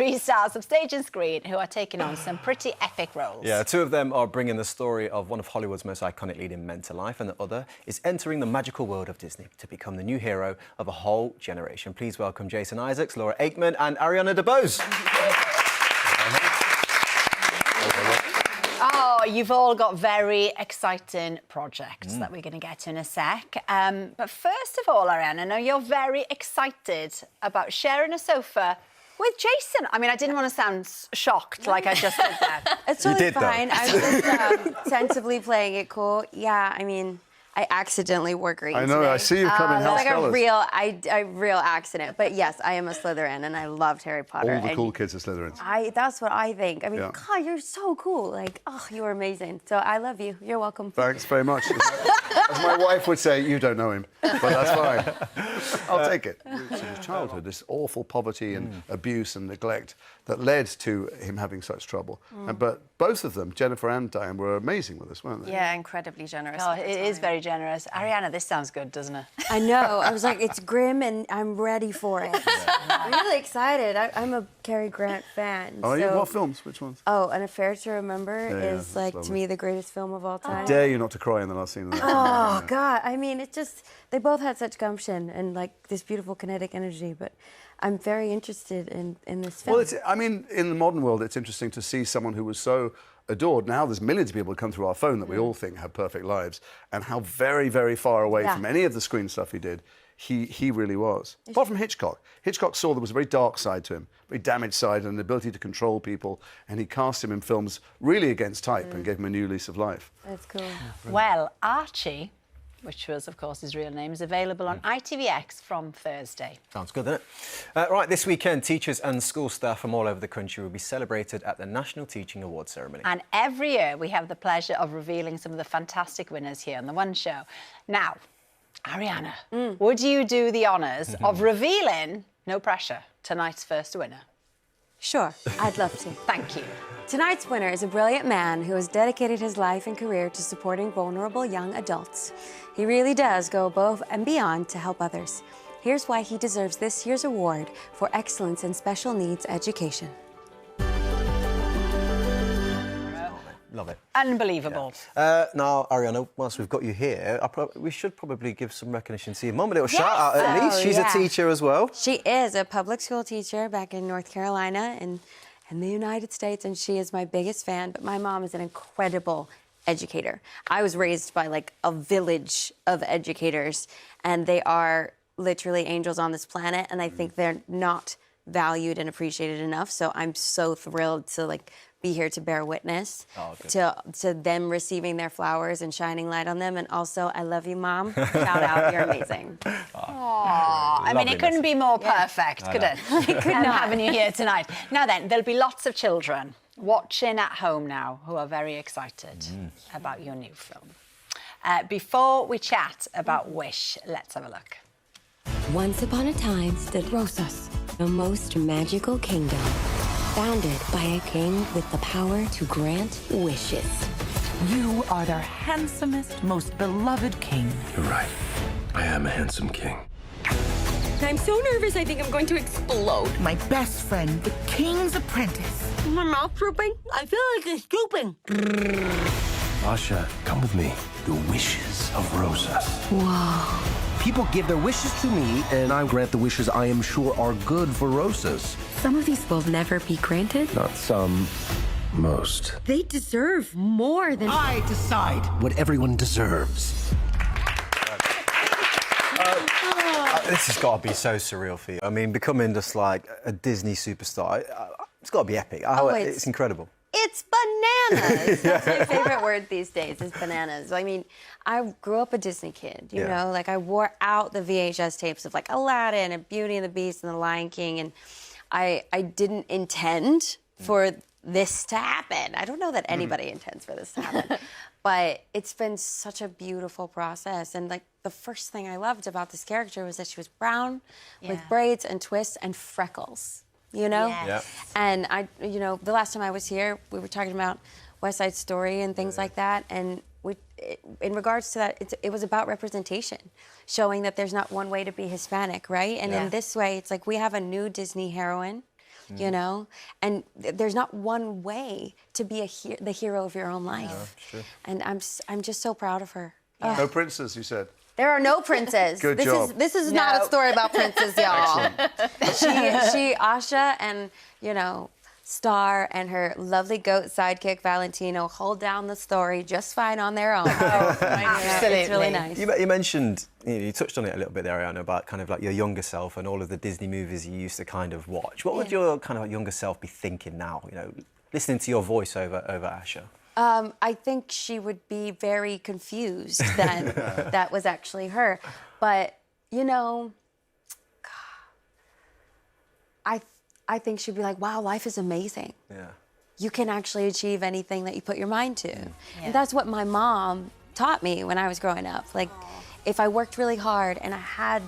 three stars of stage and screen who are taking on some pretty epic roles. Yeah, two of them are bringing the story of one of Hollywood's most iconic leading men to life, and the other is entering the magical world of Disney to become the new hero of a whole generation. Please welcome Jason Isaacs, Laura Aikman and Ariana DeBose. Oh, you've all got very exciting projects that we're going to get to in a sec. But first of all, Ariana, I know you're very excited about sharing a sofa with Jason. I mean, I didn't want to sound shocked like I just did that. It's totally fine. I'm just sensibly playing it cool. Yeah, I mean, I accidentally wore green I know, today. I see you come in house like colours. a real accident. But yes, I am a Slytherin, and I loved Harry Potter. All the cool kids are Slytherins. That's what I think. I mean, Yeah. God, you're so cool. Like, oh, you were amazing. So I love you. You're welcome. Thanks very much. As my wife would say, you don't know him, but that's fine. I'll take it. It's his childhood, this awful poverty and abuse and neglect that led to him having such trouble. But both of them, Jennifer and Diane, were amazing with us, weren't they? Yeah, incredibly generous. Oh, it is very generous. Ariana, this sounds good, doesn't it? I know. I was like, it's grim, and I'm ready for it. I'm really excited. I'm a Cary Grant fan. Oh, so... you? What films? Which ones? Oh, An Affair to Remember is, that's like, lovely. to me, the greatest film of all time. Dare you not to cry in the last scene of that. Oh, God. I mean, it just... They both had such gumption and, like, this beautiful kinetic energy, but I'm very interested in this film. Well, I mean, in the modern world, it's interesting to see someone who was so adored. Now there's millions of people who come through our phone that we all think have perfect lives, and how very, very far away from any of the screen stuff he did, he really was. Apart from Hitchcock. Hitchcock saw there was a very dark side to him, very damaged side, and the ability to control people, and he cast him in films really against type and gave him a new lease of life. That's cool. Well, Archie, which was, of course, his real name, is available on ITVX from Thursday. Sounds good, doesn't it? Right, this weekend, teachers and school staff from all over the country will be celebrated at the National Teaching Awards ceremony. And every year we have the pleasure of revealing some of the fantastic winners here on The One Show. Now, Ariana, would you do the honours of revealing, no pressure, tonight's first winner? Sure, I'd love to. Thank you. Tonight's winner is a brilliant man who has dedicated his life and career to supporting vulnerable young adults. He really does go above and beyond to help others. Here's why he deserves this year's award for excellence in special needs education. Love it. Unbelievable. Now, Ariana, whilst we've got you here, we should probably give some recognition to your mum, a little shout-out at least. She's a teacher as well. She is a public school teacher back in North Carolina and in the United States, and she is my biggest fan. But my mom is an incredible educator. I was raised by, like, a village of educators, and they are literally angels on this planet, and I think they're not valued and appreciated enough. So I'm so thrilled to, like, be here to bear witness to them receiving their flowers and shining light on them. And also, I love you, Mom. Shout out, you're amazing. I mean, it couldn't be more perfect, could it? It could not. Having you here tonight. Now then, there'll be lots of children watching at home now who are very excited about your new film. Before we chat about Wish, let's have a look. Once upon a time stood Rosas, the most magical kingdom, founded by a king with the power to grant wishes. You are their handsomest, most beloved king. You're right. I am a handsome king. I'm so nervous, I think I'm going to explode. My best friend, the king's apprentice. My mouth drooping? I feel like it's drooping. Asha, come with me. The wishes of Rosas. Whoa. People give their wishes to me, and I grant the wishes I am sure are good for Rosas. Some of these will never be granted. Not some, most. They deserve more than... I decide. What everyone deserves. This has got to be so surreal for you. I mean, becoming just like a Disney superstar, it's got to be epic. It's incredible. It's bananas. That's my favorite word these days, is bananas. I mean, I grew up a Disney kid, you know? Like, I wore out the VHS tapes of, like, Aladdin and Beauty and the Beast and The Lion King, and I didn't intend for this to happen. I don't know that anybody intends for this to happen. But it's been such a beautiful process. And, like, the first thing I loved about this character was that she was brown with braids and twists and freckles. You know? Yes. And the last time I was here, we were talking about West Side Story and things like that. And in regards to that, it was about representation, showing that there's not one way to be Hispanic, right? And in this way, it's like we have a new Disney heroine you know? And there's not one way to be the hero of your own life. True. And I'm just so proud of her. No princes, you said. There are no princes. Good job. This is not a story about princes, y'all. she, Asha, and, you know, Star and her lovely goat sidekick Valentino hold down the story just fine on their own. Absolutely. It's really nice. You mentioned, you touched on it a little bit there, Ariana, about kind of like your younger self and all of the Disney movies you used to kind of watch. What would your kind of younger self be thinking now, you know, listening to your voice over Asha? I think she would be very confused that that was actually her. But, you know, I think she'd be like, wow, life is amazing. Yeah. You can actually achieve anything that you put your mind to. And that's what my mom taught me when I was growing up. Like, if I worked really hard and I had,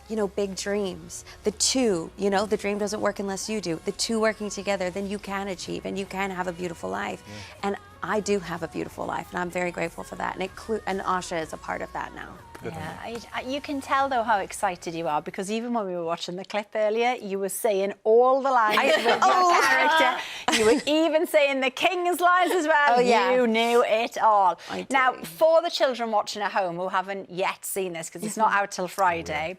you know, big dreams, the two, you know, the dream doesn't work unless you do. The two working together, then you can achieve and you can have a beautiful life. And I do have a beautiful life, and I'm very grateful for that. And Asha is a part of that now. Yeah, you can tell though how excited you are, because even when we were watching the clip earlier, you were saying all the lines with your character. You were even saying the king's lines as well. Oh, yeah. You knew it all. I do. Now, for the children watching at home who haven't yet seen this, because it's not out till Friday,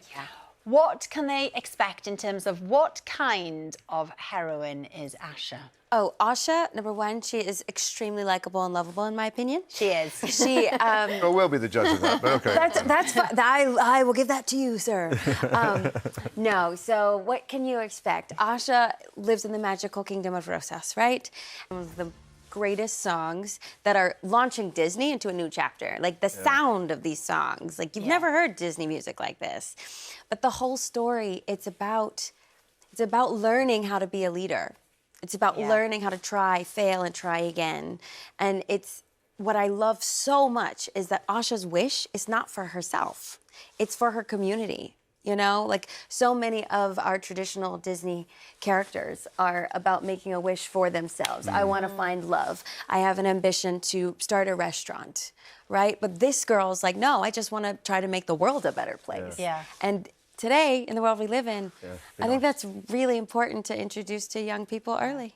what can they expect in terms of what kind of heroine is Asha? Oh, Asha, number one, she is extremely likable and lovable, in my opinion. She is. She. Oh, we'll be the judge of that, but okay. That's fine. I will give that to you, sir. No, so what can you expect? Asha lives in the magical kingdom of Rosas, right? One of the greatest songs that are launching Disney into a new chapter. Like the sound of these songs. Like you've never heard Disney music like this. But the whole story, it's about learning how to be a leader. It's about learning how to try, fail, and try again. And it's what I love so much is that Asha's wish is not for herself. It's for her community. You know, like so many of our traditional Disney characters are about making a wish for themselves. I want to find love. I have an ambition to start a restaurant, right? But this girl's like, no, I just want to try to make the world a better place. Yeah. And today, in the world we live in, I think that's really important to introduce to young people early.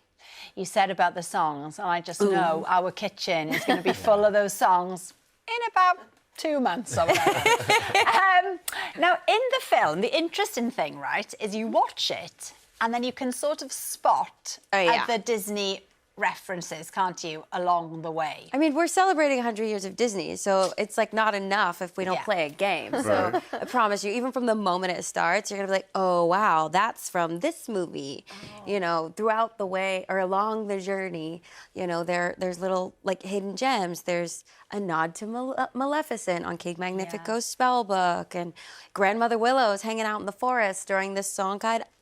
You said about the songs, and I just know our kitchen is going to be full of those songs in about 2 months or whatever. Now, in the film, the interesting thing, right, is you watch it and then you can sort of spot the Disney references, can't you, along the way? I mean, we're celebrating 100 years of Disney, so it's like not enough if we don't play a game. So I promise you, even from the moment it starts, you're gonna be like, oh, wow, that's from this movie. You know, throughout the way or along the journey, you know, there's little like hidden gems. There's a nod to Maleficent on King Magnifico's spellbook, and Grandmother Willow's hanging out in the forest during this song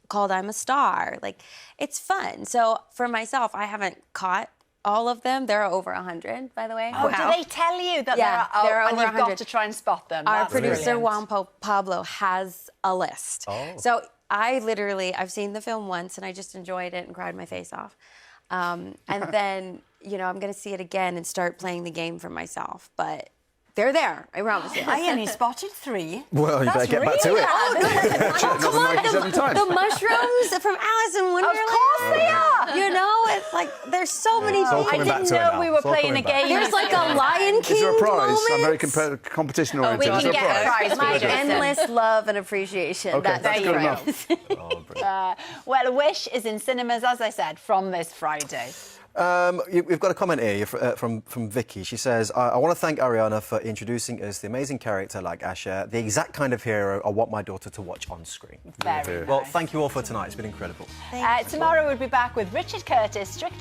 called I'm a Star. Like, it's fun. So for myself, I haven't caught all of them. There are over 100, by the way. Oh, do they tell you that there are over and you've 100. got to try and spot them? Our That's producer, brilliant. Juan Pablo, has a list. So I've seen the film once and I just enjoyed it and cried my face off. And then, you know, I'm going to see it again and start playing the game for myself. But they're there, I promise you. I only spotted 3. Well, you better get back to it. Come on, 97 times. the mushrooms from Alice in Wonderland. Of course they are. You know, it's like there's so many. all I coming back didn't to it know now. we were It's all playing a coming back. game. There's like a Lion King Is there a prize? moment. I'm very competition oriented. we Is can there a get a prize? prize. My Jason. endless love and appreciation. Okay, that's good enough. Oh, brilliant. Well, Wish is in cinemas, as I said, from this Friday. We've got a comment here from Vicky. She says, I want to thank Ariana for introducing us the amazing character like Asha, the exact kind of hero I want my daughter to watch on screen. Very Well, nice. thank you all for tonight. It's been incredible. Tomorrow we'll be back with Richard Curtis, Strictly